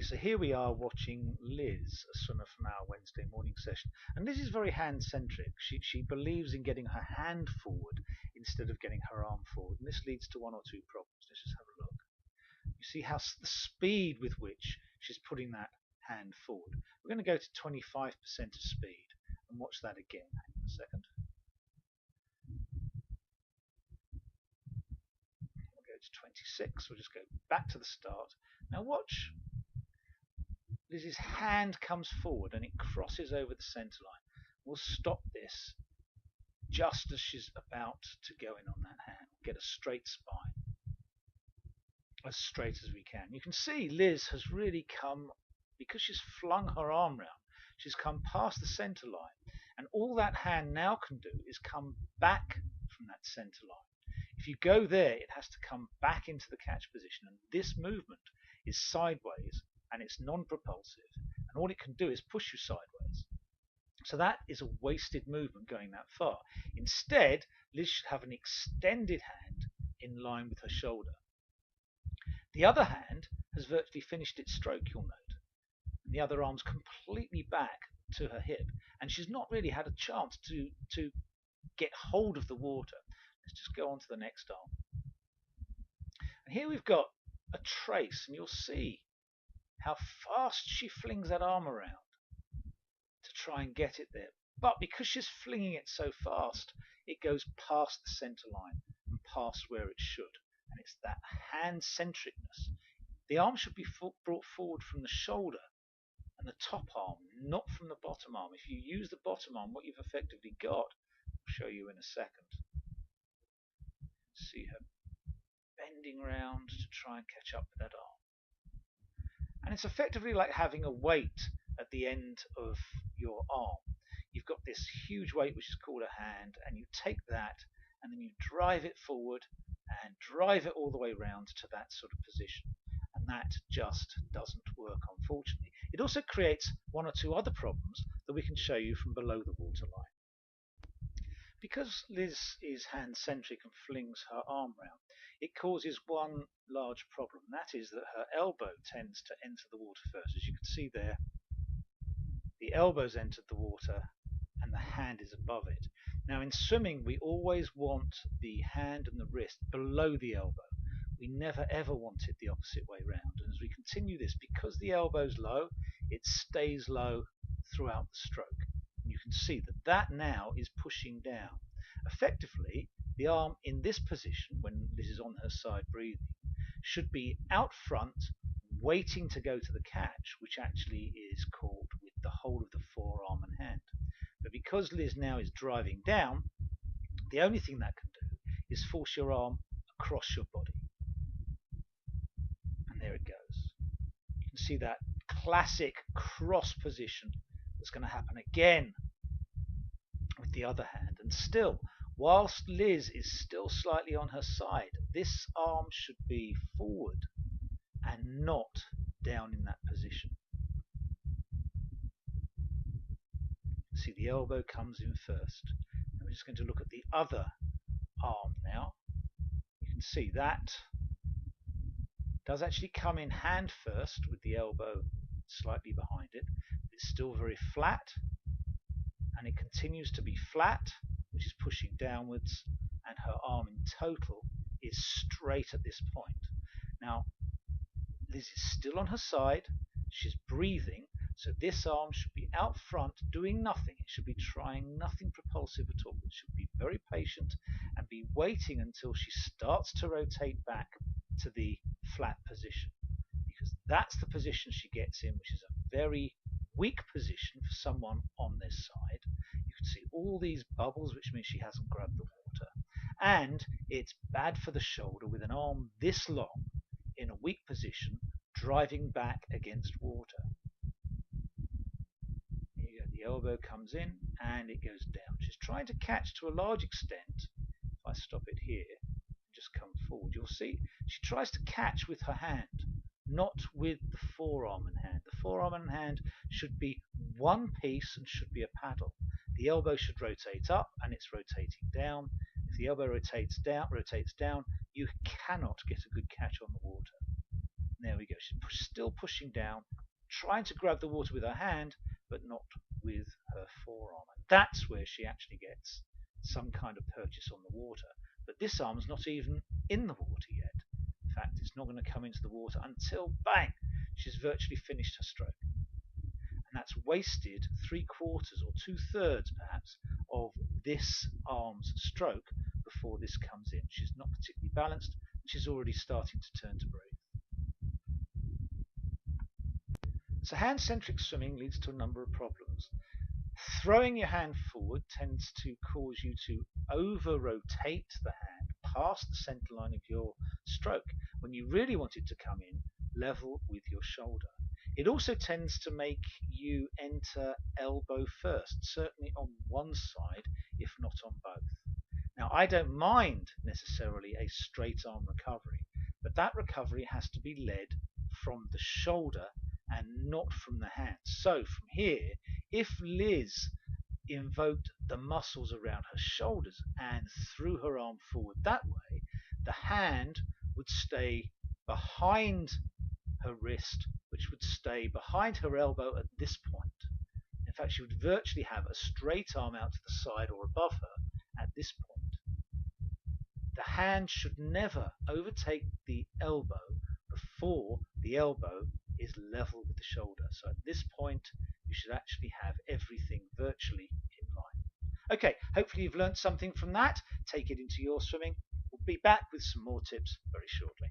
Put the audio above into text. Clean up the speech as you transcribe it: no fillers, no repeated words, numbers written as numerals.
Okay, so here we are watching Liz, a swimmer from our Wednesday morning session. And Liz is very hand-centric. She believes in getting her hand forward instead of getting her arm forward. And this leads to one or two problems. Let's just have a look. You see how the speed with which she's putting that hand forward. We're going to go to 25% of speed and watch that again. Hang on a second. We'll go to 26. We'll just go back to the start. Now watch. Liz's hand comes forward and it crosses over the centre line. We'll stop this just as she's about to go in on that hand. Get a straight spine, as straight as we can. You can see Liz has really come, because she's flung her arm round, she's come past the centre line, and all that hand now can do is come back from that centre line. If you go there, it has to come back into the catch position, and this movement is sideways and it's non-propulsive, and all it can do is push you sideways. So that is a wasted movement going that far. Instead, Liz should have an extended hand in line with her shoulder. The other hand has virtually finished its stroke, you'll note, and the other arm's completely back to her hip, and she's not really had a chance to get hold of the water. Let's just go on to the next arm. And here we've got a trace, and you'll see how fast she flings that arm around to try and get it there. But because she's flinging it so fast, it goes past the centre line and past where it should. And it's that hand-centricness. The arm should be brought forward from the shoulder and the top arm, not from the bottom arm. If you use the bottom arm, what you've effectively got, I'll show you in a second. See her bending round to try and catch up with that arm. And it's effectively like having a weight at the end of your arm. You've got this huge weight which is called a hand, and you take that and then you drive it forward and drive it all the way round to that sort of position. And that just doesn't work, unfortunately. It also creates one or two other problems that we can show you from below the waterline. Because Liz is hand-centric and flings her arm round, it causes one large problem. That is that her elbow tends to enter the water first. As you can see there, the elbow's entered the water and the hand is above it. Now in swimming, we always want the hand and the wrist below the elbow. We never ever want it the opposite way round. And as we continue this, because the elbow's low, it stays low throughout the stroke. You can see that that now is pushing down. Effectively, the arm in this position, when this is on her side breathing, should be out front, waiting to go to the catch, which actually is called with the whole of the forearm and hand. But because Liz now is driving down, the only thing that can do is force your arm across your body. And there it goes. You can see that classic cross position that's going to happen again with the other hand. And still, whilst Liz is still slightly on her side, this arm should be forward and not down in that position. See, the elbow comes in first. And we're just going to look at the other arm now. You can see that does actually come in hand first with the elbow slightly behind it. It's still very flat, and it continues to be flat, which is pushing downwards, and her arm in total is straight at this point. Now, Liz is still on her side, she's breathing, so this arm should be out front doing nothing. It should be trying nothing propulsive at all. It should be very patient and be waiting until she starts to rotate back to the flat position, because that's the position she gets in, which is a very weak position for someone on this side. You can see all these bubbles, which means she hasn't grabbed the water, and it's bad for the shoulder with an arm this long in a weak position driving back against water. Here you go, the elbow comes in and it goes down. She's trying to catch to a large extent. If I stop it here and just come forward, you'll see she tries to catch with her hand, not with the forearm and hand. The forearm and hand should be one piece and should be a paddle. The elbow should rotate up and it's rotating down. If the elbow rotates down, you cannot get a good catch on the water. There we go. She's still pushing down, trying to grab the water with her hand, but not with her forearm. And that's where she actually gets some kind of purchase on the water. But this arm's not even in the water yet. In fact, it's not going to come into the water until, bang, she's virtually finished her stroke. And that's wasted 3/4 or 2/3 perhaps of this arm's stroke before this comes in. She's not particularly balanced, and she's already starting to turn to breathe. So hand-centric swimming leads to a number of problems. Throwing your hand forward tends to cause you to over-rotate the hand past the center line of your stroke when you really want it to come in level with your shoulder. It also tends to make you enter elbow first, certainly on one side, if not on both. Now, I don't mind necessarily a straight arm recovery, but that recovery has to be led from the shoulder and not from the hand. So from here, if Liz invoked the muscles around her shoulders and threw her arm forward that way, the hand would stay behind her wrist, which would stay behind her elbow at this point. In fact, she would virtually have a straight arm out to the side or above her at this point. The hand should never overtake the elbow before the elbow is level with the shoulder. So at this point, you should actually have everything virtually in line. Okay, hopefully you've learned something from that. Take it into your swimming. We'll be back with some more tips very shortly.